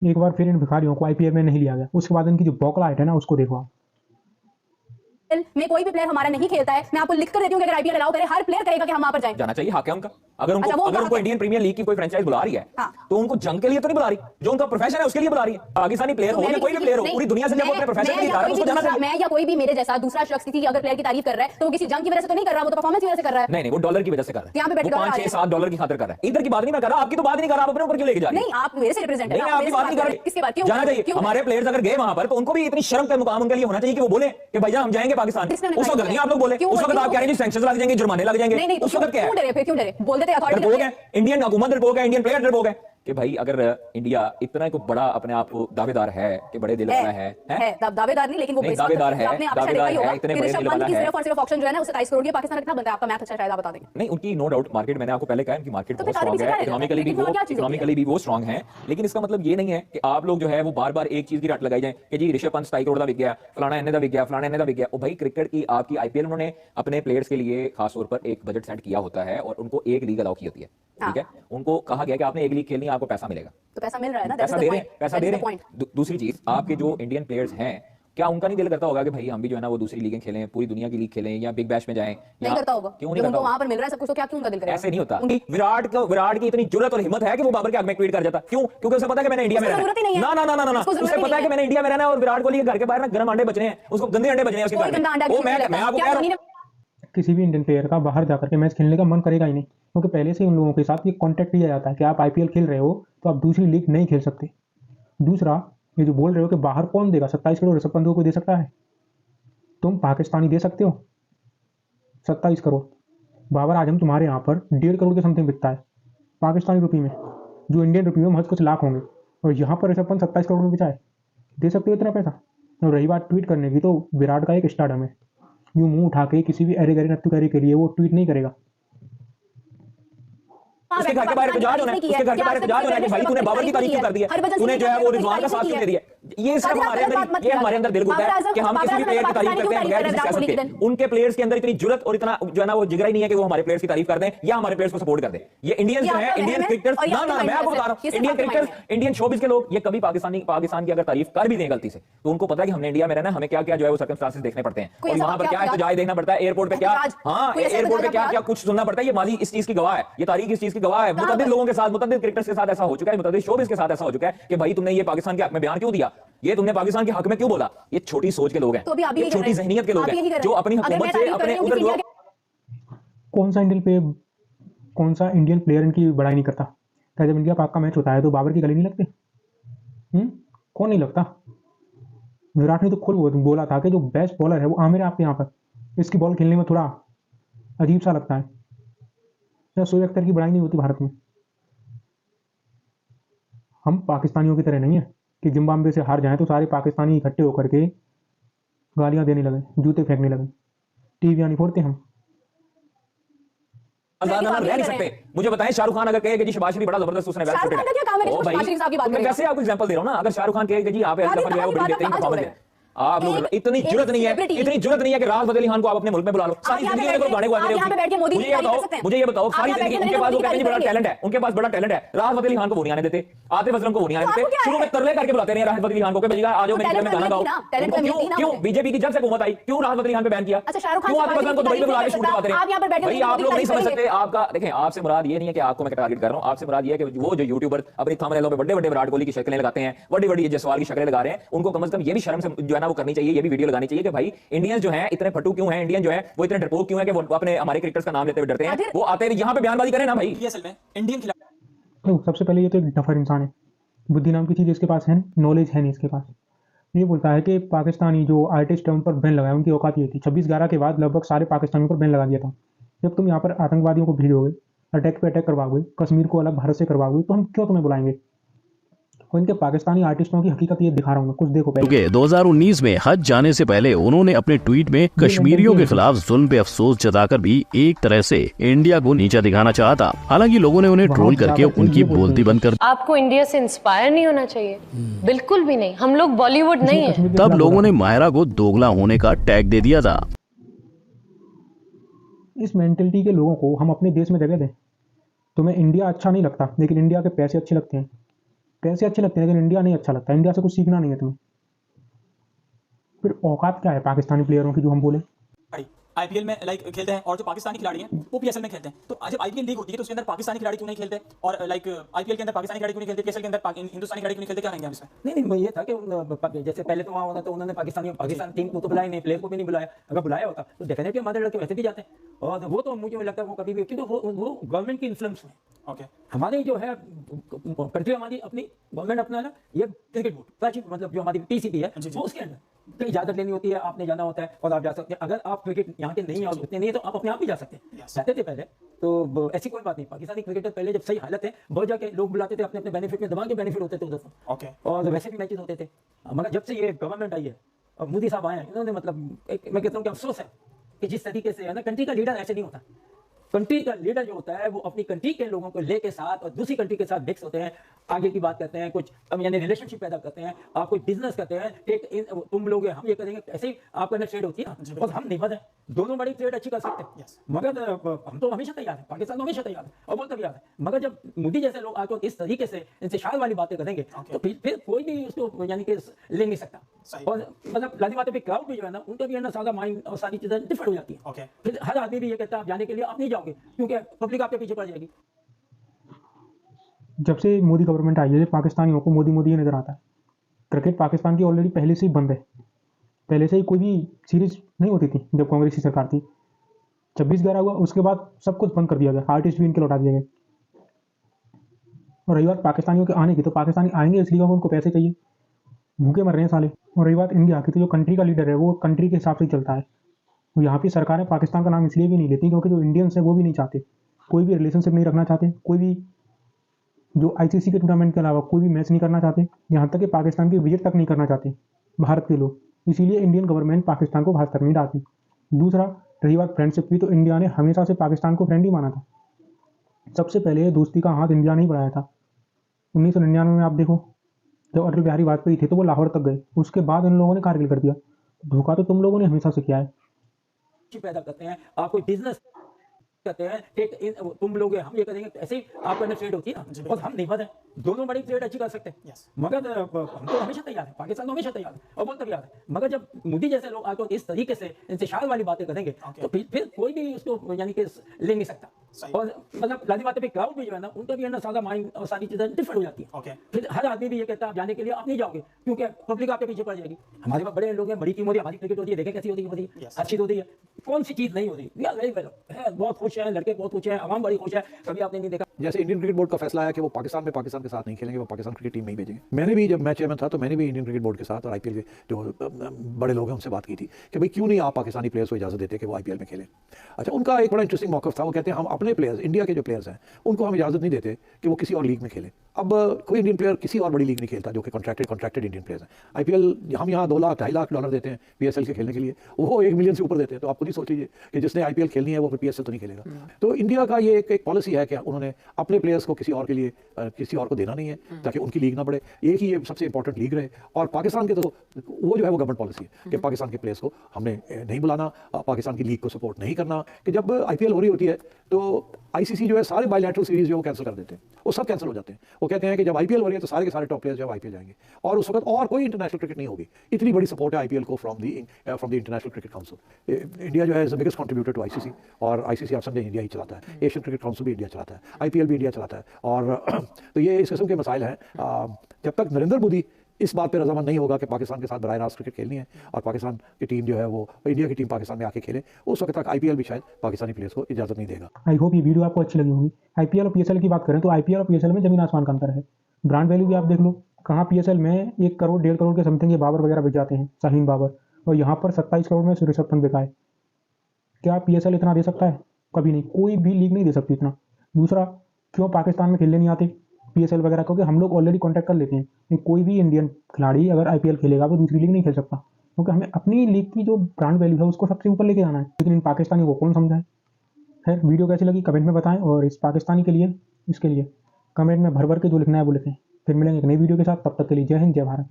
एक बार फिर इन भिखारियों को आईपीएल में नहीं लिया गया, उसके बाद इनकी जो बौखलाहट है ना उसको देखो आप। में कोई भी प्लेयर हमारा नहीं खेलता है, मैं आपको लिख कर देती हूं कि अगर आईपीएल अलाउ करे हर प्लेयर कहेगा कि हम वहां पर जाएं। जाना चाहिए, हक है उनका। अगर उनको अच्छा, अगर उनको इंडियन प्रीमियर लीग की कोई फ्रेंचाइज बुला रही है तो उनको जंग के लिए तो नहीं बुला रही, जो उनका प्रोफेशन है उसके लिए बुला रही है। पाकिस्तानी प्लेयर हो या कोई भी प्लेयर हो, पूरी दुनिया से जब वो अपने प्रोफेशन के लिए जा रहा है उसको जाना चाहिए। मैं या कोई भी मेरे जैसा दूसरा शख्स किसी अगर प्लेयर की तारीफ कर रहा है तो वो किसी जंग की वजह से तो नहीं कर रहा, वो तो परफॉर्मेंस की वजह से कर रहा है। नहीं, वो डॉलर की वजह से कर रहा है। यहाँ पे वो 5, 6, 7 डॉलर की खातिर कर रहा है। इधर की बात नहीं मैं कर रहा, आपकी तो बात नहीं कर रहा, आप अपने ऊपर क्यों लेके जा रहे हैं? नहीं, आप मेरे से रिप्रेजेंट नहीं, मैं आपकी बात नहीं कर रहा। किसकी बात? क्यों जाना चाहिए। हमारे प्लेयर्स अगर गए वहां पर तो उनको भी इतनी शर्म का मुकाम उनके लिए होना चाहिए कि वो बोले कि भैया हम जाएंगे पाकिस्तान। उस वक्त नहीं आप लोग बोले, उस वक्त आप कह रहे हैं सैंक्शंस लग जाएंगे, जुर्माने लग जाएंगे। उस वक्त क्या है? क्यों डरे? बोल देते अथॉरिटी डरपोक है, इंडियन हुकूमत डरपोक है, इंडियन प्लेयर डरपोक है कि भाई अगर इंडिया इतना को बड़ा अपने आप को दावेदार है कि बड़े दिल वाला है दावेदार नहीं, लेकिन वो दावेदार है, इतने बड़े दिल वाला है। सिर्फ और सिर्फ ऑप्शन जो है ना उसे 23 करोड़ की पाकिस्तान कितना बनता है? आपका मैथ अच्छा शायद आप बता देंगे। नहीं, उनकी नो डाउट मार्केट, मैंने आपको पहले कहा उनकी मार्केट बहुत स्ट्रांग है, इकोनॉमिकली भी वो स्ट्रांग है। लेकिन इसका मतलब ये नहीं है कि आप लोग जो है वो बार बार एक चीज की रट लगाई जाए कि जी ऋषभ पंत 27 करोड़ का बिक गया, फलाना इन्ने का बिक गया, फलाना इन्ने का बिक गया। भाई क्रिकेट की आपकी आईपीएल उन्होंने अपने प्लेयर्स के लिए खास तौर पर एक बजट सेट किया होता है और उनको एक लीग अलाउ की होती है, ठीक है। उनको कहा गया कि आपने एक लीग खेलनी है, आपको पैसा मिलेगा, तो पैसा मिल रहा है ना, पैसा दे रहे हैं। दूसरी चीज, आपके जो इंडियन प्लेयर्स हैं, क्या उनका नहीं दिल करता होगा कि भाई हम भी जो है ना वो दूसरी लीगें खेलें, पूरी दुनिया की लीग खेलें या बिग बैश में जाएं? नहीं करता होगा। क्यों नहीं करता? वहां पर मिल रहा है सब कुछ, तो क्या क्यों उनका दिल करेगा? ऐसे नहीं होता। विराट की इतनी जुर्रत और हिम्मत है कि वो बाबर के हक में ट्वीट कर जाता। क्यों? क्योंकि उसे पता है कि मैंने इंडिया में रहना है। ना, उसे पता है कि मैंने इंडिया में रहना है और विराट कोहली के घर के बाहर ना गर्म अंडे बचने हैं, उसको गंदे अंडे बचने हैं उसके घर में। वो मैं आपको कह रहा हूं, किसी भी इंडियन प्लेयर का बाहर जाकर के मैच खेलने का मन करेगा ही नहीं, क्योंकि पहले से उन लोगों के साथ ये कॉन्ट्रैक्ट किया जाता है कि आप आईपीएल खेल रहे हो तो आप दूसरी लीग नहीं खेल सकते। दूसरा, ये जो बोल रहे हो कि बाहर कौन देगा, 27 करोड़ ऋषभ पंत को दे सकता है? तुम पाकिस्तानी दे सकते हो 27 करोड़? बाबर आजम तुम्हारे यहाँ पर 1.5 करोड़ के समथिंग बिकता है पाकिस्तानी रुपये में, जो इंडियन रुपये में महज कुछ लाख होंगे, और यहाँ पर ऋषभ पंत 27 करोड़ में बिचाए। दे सकते हो इतना पैसा? और रही बात ट्वीट करने की, तो विराट का एक स्टारडम है, यूं मुंह उठा के किसी भी अरे गरे नत्थु करे के लिए वो ट्वीट नहीं करेगा। उसके घर के बाहर एहतजाज होना है, उसके घर के बाहर एहतजाज होना है कि भाई तूने बाबर की तारीफ क्यों कर दी है, तूने जो है वो रिजवान का साथ क्यों दे दिया। ये सिर्फ हमारे अंदर, ये हमारे अंदर दिल घुटता है कि हम किसी भी प्लेयर की तारीफ करते हैं बगैर किसी सियासत के। उनके प्लेयर्स के अंदर इतनी जुर्रत और इतना जो है ना वो जिगरा ही नहीं है कि वो हमारे प्लेयर्स की तारीफ कर दें या हमारे प्लेयर्स को सपोर्ट कर दें। ये इंडियंस जो है, इंडियन क्रिकेटर्स, ना मैं आपको बता रहा हूं, इंडियन क्रिकेटर्स, इंडियन शोबिस के लोग, ये कभी पाकिस्तान की अगर तारीफ कर भी दें गलती से, तो उनको पता है कि हमने इंडिया में रहना, हमें क्या क्या जो है वो सर्कमस्टांसेस देखने पड़ते हैं और वहां पर क्या एहतजाज देखना पड़ता है, एयरपोर्ट पे क्या, हाँ एयरपोर्ट पे क्या क्या कुछ सुनना पड़ता है। ये माजी इस चीज की गवाह है, ये तारीख इस चीज की गवाह है। मुतअद्दिद लोगों के साथ, मुतअद्दिद क्रिकेटर्स के साथ ऐसा हो चुका है, मुतअद्दिद शोबिस के साथ ऐसा हो चुका है कि भाई तुमने ये पाकिस्तान के हक में बयान क्यों दिया, ये तुमने पाकिस्तान के हक में क्यों बोला। ये छोटी सोच के लोग हैं, ये छोटी ज़हनियत के लोग हैं जो अपनी हुकूमत से अपने उधर। कौन सा इंडियन प्लेयर इनकी बड़ाई नहीं करता? क्या जब इंडिया पाक का मैच होता है तो बाबर की गले नहीं लगते? कौन नहीं लगता? विराट ने तो खुद बोला था कि जो बेस्ट बॉलर है वो आमिर है आपके यहाँ पर, इसकी बॉल खेलने में थोड़ा अजीब सा लगता है। या शोएब अख्तर की बड़ाई नहीं होती भारत में? हम पाकिस्तानियों की तरह नहीं है कि जिम्बाब्वे से हार जाएं तो सारे पाकिस्तानी इकट्ठे होकर के गालियां देने लगे, जूते फेंकने लगे, टीवियां नहीं फोड़ते हम। रह नहीं सकते। मुझे बताएं, शाहरुख खान अगर कहे कि जी शहबाज शरीफ बड़ा जबरदस्त उसने वैसे आपको एग्जांपल दे रहा हूं ना, अगर शाहरुख खान कहे कि जी आप जो है वो बड़ी बेहतरीन परफॉर्मेंस है, आप लोग इतनी जुर्रत नहीं है कि राहत फतेह अली खान को आप अपने मुल्क में बुला लो। सारी जिंदगी उनको गाने गाते, मुझे ये बताओ सारी जिंदगी उनके पास वो कहते हैं बड़ा टैलेंट है, उनके पास बड़ा टैलेंट है, राहत फतेह अली खान को वो नहीं आने देते, आतिफ असलम को वो नहीं आने देते, शुरू में तरले करके बुलाते रहे राहत फतेह अली खान को कि भैया आ जाओ मेरे घर में गाना गाओ। क्यों बीजेपी की जब से हुकूमत आई क्यों राहत फतेह अली खान पे बैन किया? क्यों आतिफ असलम को दुबई में बुला के शूट करवाते रहे? भाई आप लोग नहीं समझ सकते। आपका देखें, आपसे मुराद ये नहीं है कि आपको मैं टारगेट कर रहा हूं, आपसे मुराद ये है कि वो जो यूट्यूबर अपनी थंबनेलों पे बड़े बड़े विराट कोहली की शक्लें लगाते हैं, बड़ी बड़ी जयसवाल की शक्लें लगा रहे हैं, उनको कम से कम ये भी शर्म से जो है ना वो करनी चाहिए, ये भी वीडियो लगानी चाहिए कि भाई इंडियंस जो हैं इतने फटू क्यों हैं, इंडियन जो है वो इतने डरपोक क्यों हैं कि वो अपने हमारे क्रिकेटर्स का नाम लेते हुए डरते हैं, वो आते हुए यहां पे बयानबाजी करें ना भाई। ये असल में इंडियन खिलाड़ी, सबसे पहले ये तो एक डफर इंसान है, बुद्धि नाम की चीज़ इसके पास है, नॉलेज है नहीं इसके पास। ये बोलता है कि पाकिस्तानी जो आर्टिस्ट है उन पर बैन लगाया, उनकी औकात ये थी। 26/11 के बाद लगभग सारे पाकिस्तानियों पर बैन लगा दिया था। जब तुम यहाँ पर आतंकवादियों को भेजोगे, अटैक पे अटैक करवाओगे, कश्मीर को अलग भारत से करवाओगे, तो हम क्यों तुम्हें बुलाएंगे? और इनके पाकिस्तानी आर्टिस्टों की हकीकत ये दिखा रहा हूँ, कुछ देखो पहले। 2019 में हज जाने से पहले उन्होंने अपने ट्वीट में कश्मीरियों के खिलाफ जुल्म पे अफसोस जताकर भी एक तरह से इंडिया को नीचा दिखाना चाहा था। हालांकि लोगों ने उन्हें ट्रोल करके उनकी बोलती बंद कर। आपको इंडिया से इंस्पायर नहीं होना चाहिए, बिल्कुल भी नहीं। हम लोग बॉलीवुड नहीं है। तब लोगों ने माहिरा को दोगला होने का टैग दे दिया था। इस मेंटलिटी के लोगों को हम अपने देश में जगह दें। तुम्हें इंडिया अच्छा नहीं लगता, लेकिन इंडिया के पैसे अच्छे लगते हैं। पैसे अच्छे लगते हैं लेकिन इंडिया नहीं अच्छा लगता, इंडिया से कुछ सीखना नहीं है तुम्हें। फिर औकात क्या है पाकिस्तानी प्लेयरों की जो हम बोले। आईपीएल में लाइक खेलते हैं और जो पाकिस्तानी खिलाड़ी हैं वो पीएसएल में खेलते हैं। तो जब आईपीएल लीग होती है तो उसके अंदर पाकिस्तानी खिलाड़ी क्यों नहीं खेलते, और लाइक आईपीएल के अंदर पाकिस्तानी खिलाड़ी क्यों नहीं खेलते, पीएसएल के अंदर हिंदुस्तानी खिलाड़ी क्यों नहीं खेलते, क्या कहेंगे आप इसमें? नहीं ये था कि जैसे पहले तो वहाँ होता तो उन्होंने पाकिस्तान टीम को तो बुलाया नहीं, प्लेयर को भी नहीं बुलाया। अगर बुलाया होता तो डेफिनेटली हमारे लड़के वैसे भी जाते हैं। और वो तो मुझे लगता है वो कभी भी, क्योंकि वो गवर्नमेंट की इन्फ्लुएंस में। ओके, हमारी जो है कंट्री, हमारी अपनी गवर्नमेंट अपना ना, ये क्रिकेट बोर्ड मतलब जो हमारी पीसीबी है वो उसके अंदर कहीं इजाजत लेनी होती है, आपने जाना होता है और आप जा सकते हैं। अगर आप क्रिकेट यहाँ के नहीं और उतने नहीं है तो आप अपने आप ही जा सकते हैं। जाते थे पहले तो ऐसी कोई बात नहीं। पाकिस्तानी क्रिकेटर पहले जब सही हालत है बहुत जाके लोग बुलाते थे, अपने अपने बेनिफिट में, दबा के बेनिफिट होते थे उधर। ओके, और वैसे भी मैचेस होते थे। मगर जब से ये गवर्नमेंट आई है और मोदी साहब आए हैं, इन्होंने मतलब मैं कहता हूँ कि अफसोस है कि जिस तरीके से है ना, कंट्री का लीडर ऐसे नहीं होता। कंट्री का लीडर जो होता है वो अपनी कंट्री के लोगों को लेके साथ और दूसरी कंट्री के साथ मिक्स होते हैं, आगे की बात करते हैं, कुछ यानी रिलेशनशिप पैदा करते हैं, आप कोई बिजनेस करते हैं, तुम लोग हम ये करेंगे, ऐसे ही आपके अंदर ट्रेड होती है ना। और हम नहीं बने दोनों बड़ी ट्रेड अच्छी कर सकते हैं, मगर हम तो हमेशा तैयार है, पाकिस्तान तो हमेशा तैयार है और बहुत तैयार है। मगर जब मोदी जैसे लोग आकर इस तरीके से इंतशार वाली बातें करेंगे तो फिर कोई भी उसको यानी कि ले नहीं सकता। और मतलब लादी बातें भी क्राउड भी जो है ना, उनका भी है ना सारा माइंड और सारी चीजें डिफरेंट हो जाती है। फिर हर आदमी भी ये कहता है आप जाने के लिए आप नहीं जाओगे क्योंकि पब्लिक आपके पीछे पड़ जाएगी। जब से मोदी गवर्नमेंट आई है पाकिस्तानियों को मोदी मोदी नजर आता है। क्रिकेट पाकिस्तान की ऑलरेडी पहले से ही बंद है, पहले से ही कोई भी सीरीज नहीं होती थी जब कांग्रेस की सरकार थी। 26/11 हुआ उसके बाद सब कुछ बंद कर दिया गया, आर्टिस्ट भी इनके लौटा दिए गए। और रही बात पाकिस्तानियों के आने की, तो पाकिस्तानी आएंगे इसलिए क्योंकि उनको पैसे चाहिए, भूखे मर रहे हैं साले। और रही बात इंडिया की, तो जो कंट्री का लीडर है वो कंट्री के हिसाब से ही चलता है। और यहाँ की सरकारें पाकिस्तान का नाम इसलिए भी नहीं लेती क्योंकि जो इंडियंस है वो भी नहीं चाहते, कोई भी रिलेशनशिप नहीं रखना चाहते, कोई भी जो आईसीसी के टूर्नामेंट के अलावा कोई भी मैच नहीं करना चाहते, यहाँ तक कि पाकिस्तान की विजिट तक नहीं करना चाहते भारत के लोग। इसीलिए इंडियन गवर्नमेंट पाकिस्तान को भारत तक नहीं डालती। दूसरा, रही बात फ्रेंडशिप की, तो इंडिया ने हमेशा से पाकिस्तान को फ्रेंड ही माना था। सबसे पहले दोस्ती का हाथ इंडिया ने ही बढ़ाया था। 1999 में आप देखो, जब अटल बिहारी वाजपेयी थे तो वो लाहौर तक गए, उसके बाद इन लोगों ने कारगिल कर दिया। धोखा तो तुम लोगों ने हमेशा से किया है। पैदा करते हैं, आप कोई बिजनेस करते हैं, तुम लोग हम ये करेंगे, ऐसे ही आपके अंदर ट्रेड होती है ना। और हम नहीं बने दोनों बड़ी ट्रेड अच्छी कर सकते हैं, मगर हम तो हमेशा तैयार है, पाकिस्तान तो हमेशा तैयार है और बहुत तैयार है। मगर जब मोदी जैसे लोग आकर इस तरीके से इंतशार वाली बातें करेंगे तो फिर कोई भी उसको यानी कि ले नहीं सकता। और मतलब लादी बातें भी क्राउड भी जो है ना, उनका भी है ना सारा माइंड और सारी चीजें डिफरेंट हो जाती है। फिर हर आदमी भी ये कहता है आप जाने के लिए आप नहीं जाओगे क्योंकि पब्लिक आपके पीछे पड़ जाएगी। हमारे पास बड़े लोग हैं, बड़ी टीम होती है, हमारी क्रिकेट होती है, देखें कैसी होती है, अच्छी होती है, कौन सी चीज नहीं होती। बहुत खुश है, लड़के बहुत खुश है, आवाम बड़ी खुश है। कभी आपने नहीं देखा जैसे इंडियन क्रिकेट बोर्ड का फैसला है कि वो पाकिस्तान में पाकिस्तान के साथ नहीं खेलेंगे, वो पाकिस्तान क्रिकेट टीम नहीं भेजेंगे। मैंने भी जब मैं चेयरमैन था तो मैंने भी इंडियन क्रिकेट बोर्ड के साथ और आईपीएल के जो बड़े लोग हैं उनसे बात की थी कि भाई क्यों नहीं आप पाकिस्तानी प्लेयर्स को इजाज़त देते कि वो आईपीएल में खेलें। अच्छा, उनका एक बड़ा इंटरेस्टिंग मौक़िफ़ था। वो कहते हैं हम अपने प्लेयर्स, इंडिया के जो प्लेयर्स हैं उनको हम इजाज़त नहीं देते कि वो किसी और लीग में खेलें। अब कोई इंडियन प्लेयर किसी और बड़ी लीग नहीं खेलता जो कि कॉन्ट्रैक्टेड इंडियन प्लेयर्स हैं। आईपीएल हम यहाँ 2 लाख 2.5 लाख डॉलर देते हैं पीएसएल के खेलने के लिए, वो 1 मिलियन से ऊपर देते हैं। तो आप खुद ही सोच लीजिए कि जिसने आईपीएल खेलनी है वो फिर पीएसएल तो नहीं खेलेगा। तो इंडिया का ये एक पॉलिसी है कि उन्होंने अपने प्लेयर्स को किसी और के लिए किसी और को देना नहीं है ताकि उनकी लीग ना बढ़े, एक ही ये सबसे इंपॉर्टेंट लीग रहे। और पाकिस्तान के तो वो जो है वो गवर्नमेंट पॉलिसी है कि पाकिस्तान के प्लेयर्स को हमने नहीं बुलाना, पाकिस्तान की लीग को सपोर्ट नहीं करना। कि जब आईपीएल हो रही होती है तो आईसीसी जो है सारे बायलैटरल सीरीज जो वो कैंसिल कर देते हैं, वो सब कैंसिल हो जाते हैं। वो कहते हैं कि जब आईपीएल हो रही है तो सारे के सारे टॉप प्लेयर्स जो है आईपीएल जाएंगे और उस वक्त और कोई इंटरनेशनल क्रिकेट नहीं होगी। इतनी बड़ी सपोर्ट है आईपीएल को from the international cricket council. India जो है is the biggest contributor to ICC, और आईसीसी आप समझे इंडिया ही चलाता है, एशियन क्रिकेट काउंसिल भी इंडिया चलाता है, आईपीएल भी इंडिया चलाता है। और तो ये इस किस्म के मसाइल हैं। जब तक नरेंद्र मोदी इस बात पर रजामंद नहीं होगा कि पाकिस्तान के साथ बराह रास्त क्रिकेट खेलनी है और पाकिस्तान की टीम जो है वो इंडिया की टीम पाकिस्तान में आके खेले, उस वक्त तक आईपीएल भी शायद पाकिस्तानी प्लेयर्स को इजाजत नहीं देगा। आई होप ये वीडियो आपको अच्छी लगी होगी। आईपीएल और पीएसएल की बात करें तो आईपीएल और पीएसएल में जमीन आसमान का अंतर है। ब्रांड वैल्यू भी आप देख लो, कहाँ पीएसएल में 1 करोड़ 1.5 करोड़ के समथिंग ये बाबर वगैरह बिक जाते हैं, शाहीन बाबर, और यहाँ पर 27 करोड़ में ऋषभ पंत बिका है। क्या पीएसएल इतना दे सकता है? कभी नहीं, कोई भी लीग नहीं दे सकती इतना। दूसरा, क्यों पाकिस्तान में खेलने नहीं आते पीएसएल वगैरह? क्योंकि हम लोग ऑलरेडी कॉन्टैक्ट कर लेते हैं। कोई भी इंडियन खिलाड़ी अगर आईपीएल खेलेगा वो दूसरी लीग नहीं खेल सकता, क्योंकि हमें अपनी लीग की जो ब्रांड वैल्यू है उसको सबसे ऊपर लेके आना है। लेकिन इन पाकिस्तानी को कौन समझाए? खैर, वीडियो कैसी लगी कमेंट में बताएं, और इस पाकिस्तानी के लिए इसके लिए कमेंट में भर भर के जो लिखना है वो लिखें। फिर मिलेंगे एक नई वीडियो के साथ, तब तक के लिए जय हिंद जय भारत।